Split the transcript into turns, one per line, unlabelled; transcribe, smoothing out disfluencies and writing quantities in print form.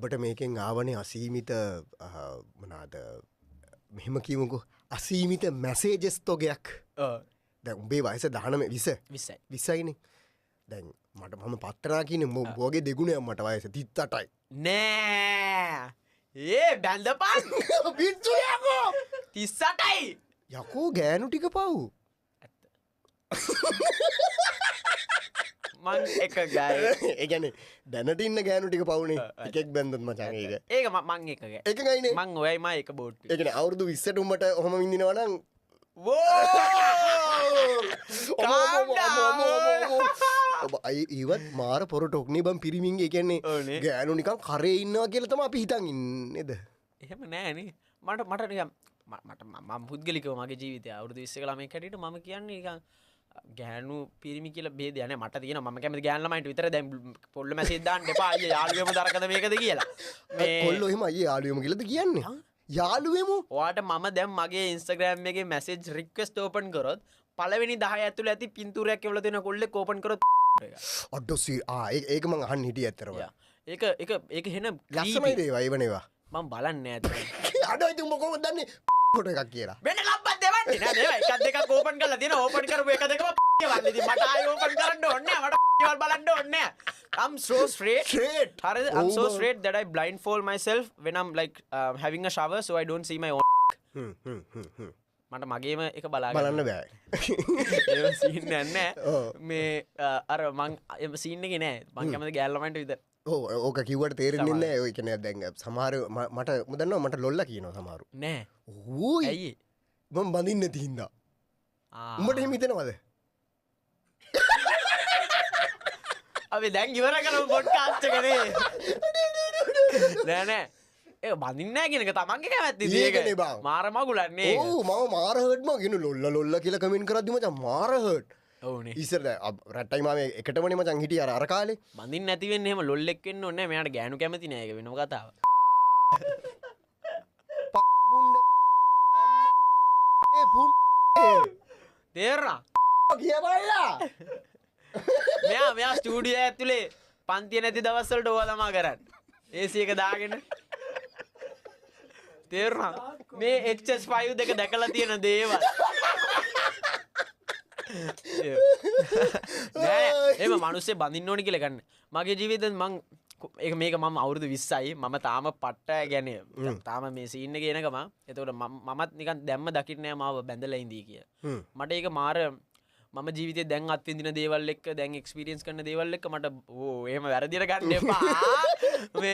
උඹට මේකෙන් ආවනේ අසීමිත මොනාද මෙහෙම කියමුකෝ අසීමිත මැසේජස් තොගයක්. දැන් උඹේ වයස 19 20යිනේ. දැන් මට මම පත්තරා කියන බෝගේ දෙගුණයක් මට වයස 38යි.
නෑ ඒ බැන්දපන්
පිස්සු යකෝ
38යි
යකෝ ගෑනු ටික පව්.
මං එක ගයි
ඒ කියන්නේ දැනට ඉන්න ගෑනු ටික පවුනේ එකෙක් බැන්දොත් මචං ඒක
මං එක
එකයිනේ
මං ඔයයිම එක බෝට්
ඒ කියන්නේ අවුරුදු 20ට උඹට ඔහම විඳිනවා නම් ඔබ ඒවත් මාර පොරටොක්නේ බම් පිරිමින්ගේ කියන්නේ ගෑනු නිකන් කරේ ඉන්නවා කියලා තමයි අපි හිතන් ඉන්නේද?
එහෙම නෑනේ මට නිකන් මට මම පුද්ගලිකව මගේ ජීවිතය අවුරුදු 20 ළමයි කැටියට මම කියන්නේ නිකන් ගෑනු පිරිමි කියලා ભેදයක් නෑ. මට තියෙනවා මම කැමති ගෑනු ළමයින්ට විතර දැන් පොල්ල මැසේජ් දාන්න එපා අයියේ යාළුවෙම දරකද මේකද කියලා.
මේ කොල්ලෝ එහෙම අයියේ යාළුවෙම කියලාද කියන්නේ? යාළුවෙමු
ඔයාට මම දැන් මගේ Instagram එකේ මැසේජ් රික්වෙස්ට් ඕපන් කරොත් පළවෙනි 10 ඇතුළේ ඇති පින්තූරයක් එවලා තියෙන කොල්ලෙක් ඕපන් කරොත්
අඩෝ ඒක මං අහන්න හිටියේ ඇත්තරම.
ඒක හෙන
ලස්සනයි දේවා ඒවනේවා.
මම බලන්නේ නැහැ.
අඩෝ ඉතින් උඹ කොහොමද දන්නේ ෆොටෝ එකක් කියලා?
වෙන ලම්බක් දෙවන්නේ නෑ නේද? එකක් දෙකක් ඕපන් කරලා තියෙන ඕපන් කරපු එක දෙකම වන්නේ. ඉතින් මට ආයෙ ඕපන් කරන්න ඕනේ නෑ. මට වල බලන්න ඕනේ නෑ. I'm so straight. හරිද? I'm so straight that I blindfold myself when I'm like having a shower so I don't see my own. මට මගේම එක
බලන්න බෑ.
ඒ සීන් නෑ. මේ අර මං එම සීන් එකේ නෑ. මං කැමති ගෑල් ළමයින්ට විතර.
ඕක කිව්වට තේරෙන්නේ නැහැ. ඔය කියන්නේ දැන් සමහර මට දන්නවා මට ලොල්ලා කියනවා සමහරු.
නෑ.
ඕයි.
ඇයි?
මම බඳින්න නැති හින්දා. උඹට එහෙම හිතෙනවද?
අපි දැන් ඉවර කරමු පොඩ්කාස්ට් එක නේ. නෑ. ඒ බඳින්නේ නැහැ කියන එක තමන්ගේ කැමැත්ත ඉතින්
ඒකනේ බං.
මාර මගුලක් නේ.
ඔව් මම මාර හර්ට් මම කියන ලොල්ලා කියලා කමෙන්ට් කරද්දි මචං මාර හර්ට්.
ඔව්නේ.
ඉස්සර රට්ටයි මාමේ එකටමනේ මචං හිටියේ අර කාලේ.
බඳින්න නැති වෙන්නේ එහෙම ලොල්ලෙක් වෙන්න ඕනේ නැහැ. මෙයාට ගෑනු කැමති නෑ ඒක වෙනම කතාවක්.
ඒ පුන්
තේරුණා?
කියවලා.
මෙයා ස්ටුඩියෝ ඇතුලේ පන්තිය නැති දවස් වලට ඕවා තමා කරන්නේ. AC එක දාගෙන. තේරුණා? මේ HS5 දෙක දැකලා තියෙන දේවල්. නෑ එහෙම මිනිස්සේ බඳින්න ඕනි කියලා ගන්න. මගේ ජීවිතෙන් මං මේක මම අවුරුදු 20යි මම තාම පට්ට ගැන තාම මේ සීන් එකේ එනකම එතකොට මමත් නිකන් දැම්ම දකින්න නෑ මාව බැඳලා ඉඳී කියලා. මට ඒක මාර මම ජීවිතේ දැන් අත්විඳින දේවල් එක්ක දැන් එක්ස්පීරියන්ස් කරන දේවල් එක්ක මට එහෙම වැරදියට ගන්න එපා. මේ